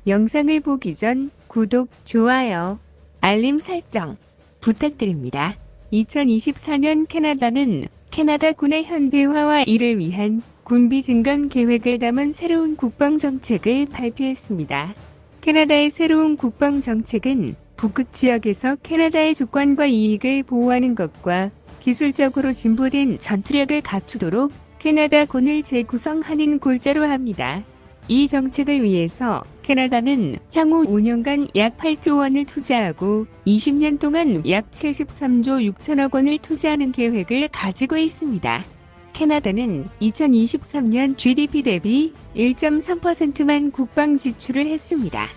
영상을 보기 전 구독, 좋아요, 알림 설정 부탁드립니다. 2024년 캐나다는 캐나다 군의 현대화와 이를 위한 군비 증강 계획을 담은 새로운 국방정책을 발표했습니다. 캐나다의 새로운 국방정책은 북극 지역에서 캐나다의 주권과 이익을 보호하는 것과 기술적으로 진보된 전투력을 갖추도록 캐나다군을 재구성하는 골자로 합니다. 이 정책을 위해서 캐나다는 향후 5년간 약 8조 원을 투자하고 20년 동안 약 73조 6천억 원을 투자하는 계획을 가지고 있습니다. 캐나다는 2023년 GDP 대비 1.3%만 국방 지출을 했습니다.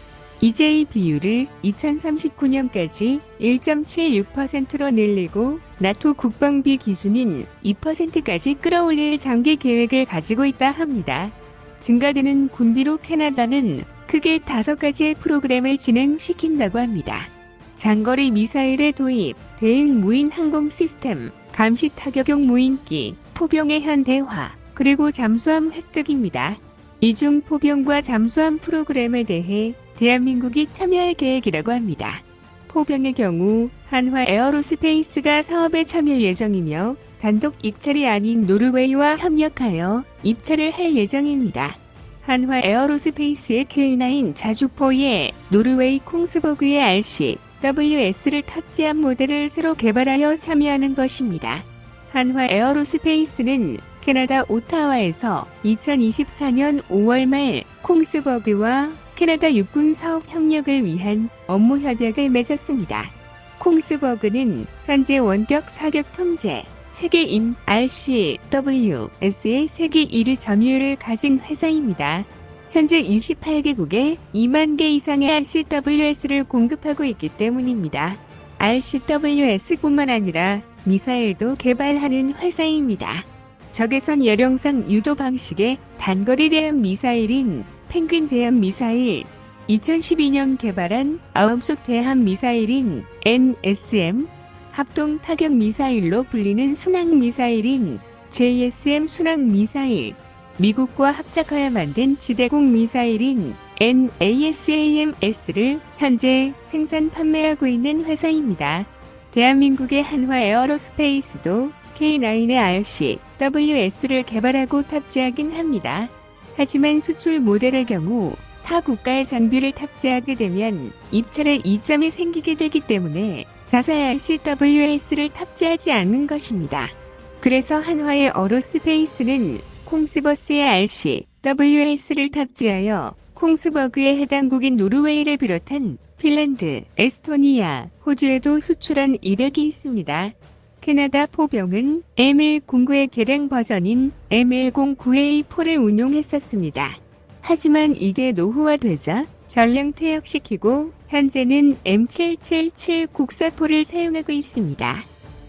이제 이 비율을 2039년까지 1.76%로 늘리고 나토 국방비 기준인 2%까지 끌어올릴 장기 계획을 가지고 있다 합니다. 증가되는 군비로 캐나다는 크게 5가지의 프로그램을 진행시킨다고 합니다. 장거리 미사일의 도입, 대응 무인 항공 시스템, 감시 타격용 무인기, 포병의 현대화, 그리고 잠수함 획득입니다. 이 중 포병과 잠수함 프로그램에 대해 대한민국이 참여할 계획이라고 합니다. 포병의 경우 한화 에어로스페이스가 사업에 참여 예정이며 단독 입찰이 아닌 노르웨이와 협력하여 입찰을 할 예정입니다. 한화 에어로스페이스의 K9 자주포에 노르웨이 콩스버그의 RC-WS를 탑재한 모델을 새로 개발하여 참여하는 것입니다. 한화 에어로스페이스는 캐나다 오타와에서 2024년 5월 말 콩스버그와 캐나다 육군 사업 협력을 위한 업무 협약을 맺었습니다. 콩스버그는 현재 원격 사격 통제 체계인 RCWS의 세계 1위 점유율을 가진 회사입니다. 현재 28개국에 2만 개 이상의 RCWS를 공급하고 있기 때문입니다. RCWS뿐만 아니라 미사일도 개발하는 회사입니다. 적외선 열영상 유도 방식의 단거리 대함 미사일인 펭귄 대함 미사일, 2012년 개발한 아음속 대함 미사일인 NSM, 합동 타격 미사일로 불리는 순항 미사일인 JSM 순항 미사일, 미국과 합작하여 만든 지대공 미사일인 NASAMS를 현재 생산 판매하고 있는 회사입니다. 대한민국의 한화 에어로스페이스도 K9의 RC-WS를 개발하고 탑재하긴 합니다. 하지만 수출 모델의 경우 타 국가의 장비를 탑재하게 되면 입찰에 이점이 생기게 되기 때문에 자사의 RCWS를 탑재하지 않는 것입니다. 그래서 한화의 어로스페이스는 콩스버스의 RCWS를 탑재하여 콩스버그의 해당국인 노르웨이를 비롯한 핀란드, 에스토니아, 호주에도 수출한 이력이 있습니다. 캐나다 포병은 M109의 개량 버전인 M109A4를 운용했었습니다. 하지만 이게 노후화되자 전량 퇴역시키고 현재는 M777 곡사포를 사용하고 있습니다.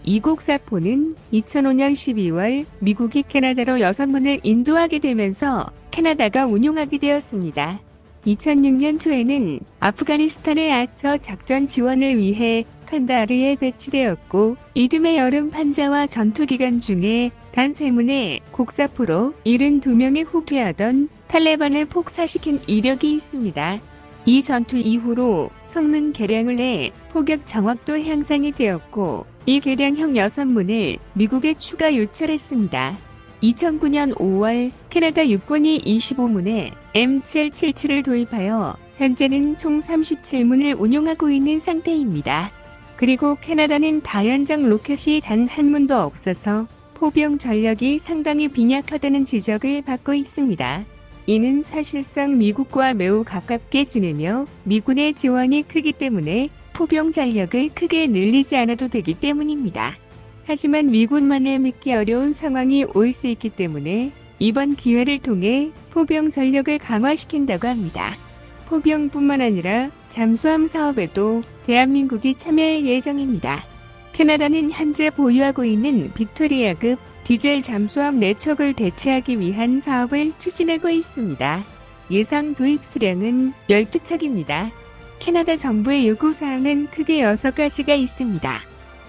이 곡사포는 2005년 12월 미국이 캐나다로 6문을 인도하게 되면서 캐나다가 운용하게 되었습니다. 2006년 초에는 아프가니스탄의 아처 작전 지원을 위해 칸다하르에 배치되었고 이듬해 여름 판자와 전투 기간 중에 단 3문의 곡사포로 72명이 후퇴하던 탈레반을 폭사시킨 이력이 있습니다. 이 전투 이후로 성능 개량을 해 포격 정확도 향상이 되었고 이 개량형 6문을 미국에 추가 요청했습니다. 2009년 5월 캐나다 육군이 25문의 M777을 도입하여 현재는 총 37문을 운용하고 있는 상태입니다. 그리고 캐나다는 다연장 로켓이 단 한 문도 없어서 포병 전력이 상당히 빈약하다는 지적을 받고 있습니다. 이는 사실상 미국과 매우 가깝게 지내며 미군의 지원이 크기 때문에 포병 전력을 크게 늘리지 않아도 되기 때문입니다. 하지만 미군만을 믿기 어려운 상황이 올 수 있기 때문에 이번 기회를 통해 포병 전력을 강화시킨다고 합니다. 포병뿐만 아니라 잠수함 사업에도 대한민국이 참여할 예정입니다. 캐나다는 현재 보유하고 있는 빅토리아급 디젤 잠수함 4척을 대체하기 위한 사업을 추진하고 있습니다. 예상 도입 수량은 12척입니다. 캐나다 정부의 요구사항은 크게 6가지가 있습니다.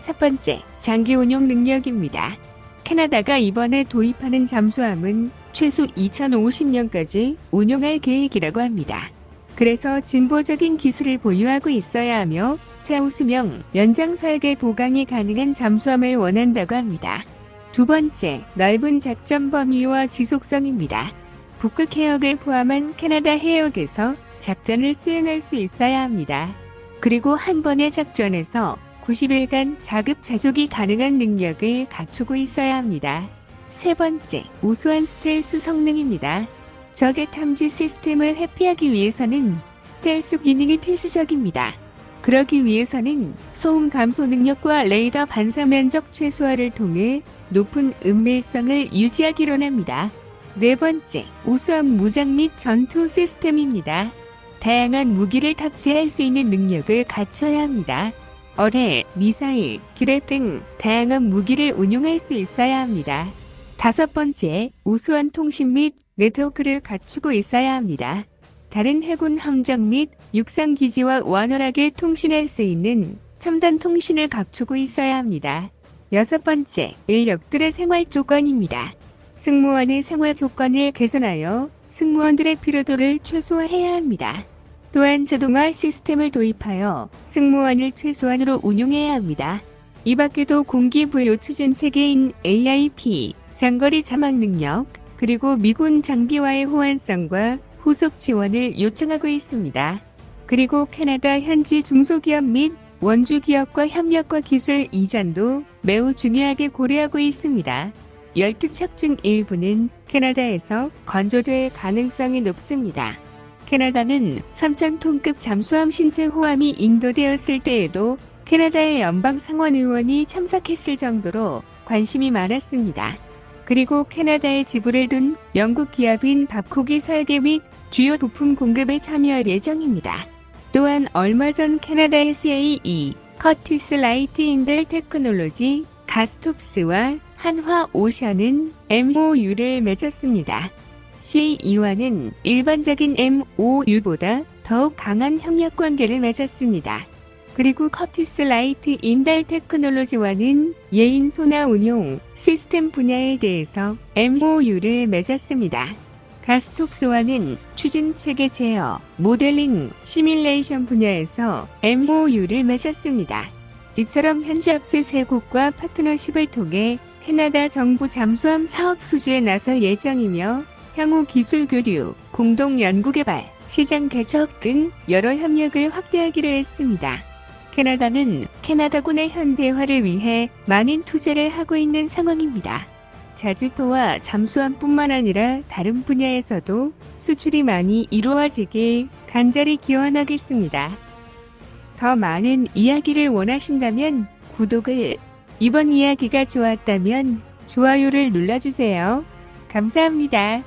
첫 번째, 장기 운용 능력입니다. 캐나다가 이번에 도입하는 잠수함은 최소 2050년까지 운용할 계획이라고 합니다. 그래서 진보적인 기술을 보유하고 있어야 하며 최우수명 연장 설계 보강이 가능한 잠수함을 원한다고 합니다. 두 번째, 넓은 작전 범위와 지속성입니다. 북극 해역을 포함한 캐나다 해역에서 작전을 수행할 수 있어야 합니다. 그리고 한 번의 작전에서 90일간 자급자족이 가능한 능력을 갖추고 있어야 합니다. 세 번째, 우수한 스텔스 성능입니다. 적의 탐지 시스템을 회피하기 위해서는 스텔스 기능이 필수적입니다. 그러기 위해서는 소음 감소 능력과 레이더 반사 면적 최소화를 통해 높은 은밀성을 유지하기로 합니다. 네 번째, 우수한 무장 및 전투 시스템입니다. 다양한 무기를 탑재할 수 있는 능력을 갖춰야 합니다. 어뢰, 미사일, 기뢰 등 다양한 무기를 운용할 수 있어야 합니다. 다섯 번째, 우수한 통신 및 네트워크를 갖추고 있어야 합니다. 다른 해군 함정 및 육상 기지와 원활하게 통신할 수 있는 첨단 통신을 갖추고 있어야 합니다. 여섯 번째, 인력들의 생활 조건입니다. 승무원의 생활 조건을 개선하여 승무원들의 피로도를 최소화해야 합니다. 또한 자동화 시스템을 도입하여 승무원을 최소한으로 운용해야 합니다. 이 밖에도 공기 부요 추진 체계인 AIP, 장거리 자막 능력, 그리고 미군 장비와의 호환성과 후속 지원을 요청하고 있습니다. 그리고 캐나다 현지 중소기업 및 원주기업과 협력과 기술 이전도 매우 중요하게 고려하고 있습니다. 12척 중 일부는 캐나다에서 건조될 가능성이 높습니다. 캐나다는 3,000톤급 잠수함 신체 호함이 인도되었을 때에도 캐나다의 연방 상원 의원이 참석했을 정도로 관심이 많았습니다. 그리고 캐나다에 지부를 둔 영국 기업인 밥코기 설계 및 주요 부품 공급에 참여할 예정입니다. 또한 얼마 전 캐나다 SAE, 커티스 라이트 인델 테크놀로지, 가스톱스와 한화 오션은 MOU를 맺었습니다. CE와는 일반적인 MOU보다 더욱 강한 협력 관계를 맺었습니다. 그리고 커티스 라이트 인달 테크놀로지와는 예인 소나 운용, 시스템 분야에 대해서 MOU를 맺었습니다. 가스톱스와는 추진 체계 제어, 모델링, 시뮬레이션 분야에서 MOU를 맺었습니다. 이처럼 현지 업체 3곳과 파트너십을 통해 캐나다 정부 잠수함 사업 수주에 나설 예정이며 향후 기술 교류, 공동 연구개발, 시장 개척 등 여러 협력을 확대하기로 했습니다. 캐나다는 캐나다군의 현대화를 위해 많은 투자를 하고 있는 상황입니다. 자주포와 잠수함뿐만 아니라 다른 분야에서도 수출이 많이 이루어지길 간절히 기원하겠습니다. 더 많은 이야기를 원하신다면 구독을, 이번 이야기가 좋았다면 좋아요를 눌러주세요. 감사합니다.